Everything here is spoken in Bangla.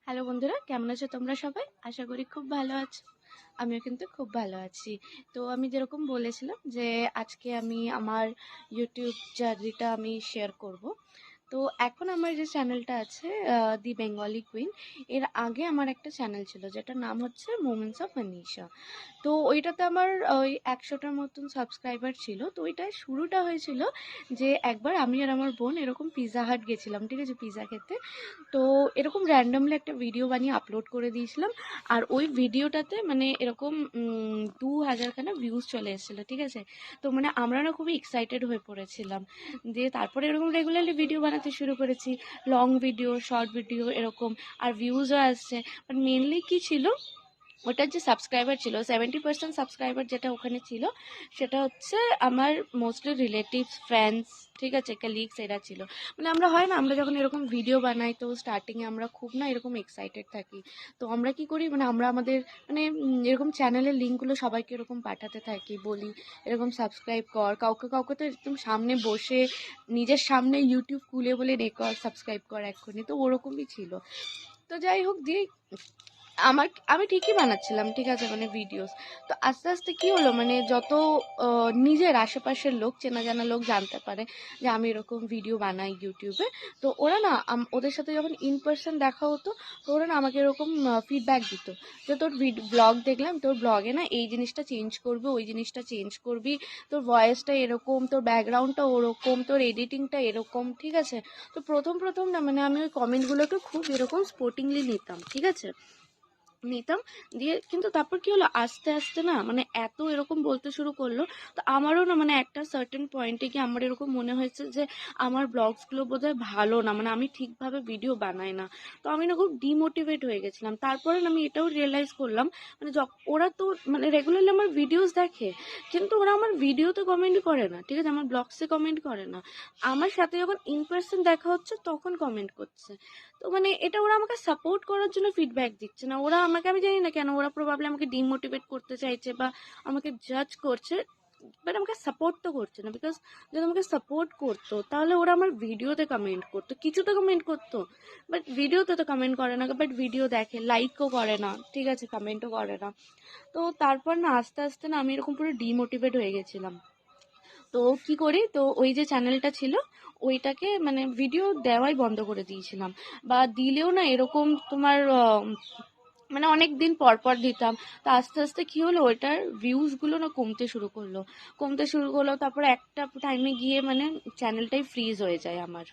হ্যালো বন্ধুরা, কেমন আছো তোমরা সবাই? আশা করি খুব ভালো আছো। আমিও কিন্তু খুব ভালো আছি। তো আমি যেরকম বলেছিলাম যে আজকে আমি আমার ইউটিউব জার্নিটা আমি শেয়ার করব। তো এখন আমার যে চ্যানেলটা আছে দি বেঙ্গলি কুইন, এর আগে আমার একটা চ্যানেল ছিল যেটার নাম হচ্ছে মোমেন্টস অফ মানিষা। তো ওইটাতে আমার ওই 100টার মতন সাবস্ক্রাইবার ছিল। তো ওইটায় শুরুটা হয়েছিল যে একবার আমি আর আমার বোন এরকম পিৎজা হাট গেছিলাম, ঠিক আছে, পিৎজা খেতে। তো এরকম র্যান্ডমলি একটা ভিডিও বানিয়ে আপলোড করে দিয়েছিলাম। আর ওই ভিডিওটাতে মানে এরকম 2000খানা ভিউজ চলে এসেছিলো, ঠিক আছে। তো মানে আমরা না খুবই এক্সাইটেড হয়ে পড়েছিলাম। দিয়ে তারপরে এরকম রেগুলারলি ভিডিও বানাতে শুরু করেছি, লং ভিডিও, শর্ট ভিডিও এরকম। আর ভিউজও আসছে। বাট মেনলি কী ছিল, ওটার যে সাবস্ক্রাইবার ছিল 70% সাবস্ক্রাইবার যেটা ওখানে ছিল, সেটা হচ্ছে আমার মোস্টলি রিলেটিভস, ফ্রেন্ডস, ঠিক আছে, কালিগস, এরা ছিল। মানে আমরা হয় না, আমরা যখন এরকম ভিডিও বানাই তো স্টার্টিংয়ে আমরা খুব না এরকম এক্সাইটেড থাকি। তো আমরা কি করি, মানে আমরা আমাদের মানে এরকম চ্যানেলের লিঙ্কগুলো সবাইকে এরকম পাঠাতে থাকি, বলি এরকম সাবস্ক্রাইব কর। কাউকে কাউকে তো একদম সামনে বসে নিজের সামনে ইউটিউব খুলে বলে রেকর্ড সাবস্ক্রাইব কর এক্ষুনি। তো ওরকমই ছিল। তো যাই হোক, দিয়ে আমি ঠিকই বানাচ্ছিলাম, ঠিক আছে, মানে ভিডিওস। তো আস্তে আস্তে কি হলো, মানে যত নিজের আশেপাশের লোক, চেনা জানা লোক জানতে পারে যে আমি এরকম ভিডিও বানাই ইউটিউবে, তো ওরা না ওদের সাথে যখন ইন পার্সন দেখা হতো, তো ওরা না আমাকে এরকম ফিডব্যাক দিত যে তোর ব্লগ দেখলাম, তোর ব্লগে না এই জিনিসটা চেঞ্জ করবি, ওই জিনিসটা চেঞ্জ করবি, তোর ভয়েসটা এরকম, তোর ব্যাকগ্রাউন্ডটা ওরকম, তোর এডিটিংটা এরকম, ঠিক আছে। তো প্রথম প্রথম না মানে আমি ওই কমেন্টগুলোকে খুব এরকম স্পোর্টিংলি নিতাম, ঠিক আছে, নিতাম। দিয়ে কিন্তু তারপর কি হলো, আস্তে আস্তে না মানে এত এরকম বলতে শুরু করলো। তো আমারও না মানে একটা সার্টেন পয়েন্টে গিয়ে আমার এরকম মনে হয়েছে যে আমার ব্লগসগুলো বোধহয় ভালো না, মানে আমি ঠিকভাবে ভিডিও বানাই না। তো আমি না খুব ডিমোটিভেট হয়ে গেছিলাম। তারপরে না আমি এটাও রিয়েলাইজ করলাম, মানে ওরা তো মানে রেগুলারলি আমার ভিডিওস দেখে, কিন্তু ওরা আমার ভিডিওতে কমেন্ট করে না, ঠিক আছে, আমার ব্লগসে কমেন্ট করে না। আমার সাথে যখন ইন পার্সন দেখা হচ্ছে তখন কমেন্ট করছে। তো মানে এটা ওরা আমাকে সাপোর্ট করার জন্য ফিডব্যাক দিচ্ছে না, ওরা আমাকে, আমি জানি না কেন, ওরা প্রবাবলি আমাকে ডিমোটিভেট করতে চাইছে বা আমাকে জাজ করছে, বাট আমাকে সাপোর্ট তো করছে না। বিকজ যদি আমাকে সাপোর্ট করতো তাহলে ওরা আমার ভিডিওতে কমেন্ট করতো, কিছুতে কমেন্ট করতো। বাট ভিডিওতে তো কমেন্ট করে না, বাট ভিডিও দেখে, লাইকও করে না, ঠিক আছে, কমেন্টও করে না। তো তারপর না আস্তে আস্তে না আমি এরকম পুরো ডিমোটিভেট হয়ে গেছিলাম। তো কি করি, তো ওই যে চ্যানেলটা ছিল ওইটাকে মানে ভিডিও দেওয়াই বন্ধ করে দিয়েছিলাম। বা দিলেও না এরকম তোমার মানে অনেক দিন পর পর দিতাম। তো আস্তে আস্তে কি হলো, ওইটার ভিউজগুলো না কমতে শুরু করলো। তারপরে একটা টাইমে গিয়ে মানে চ্যানেলটাই ফ্রিজ হয়ে যায় আমার।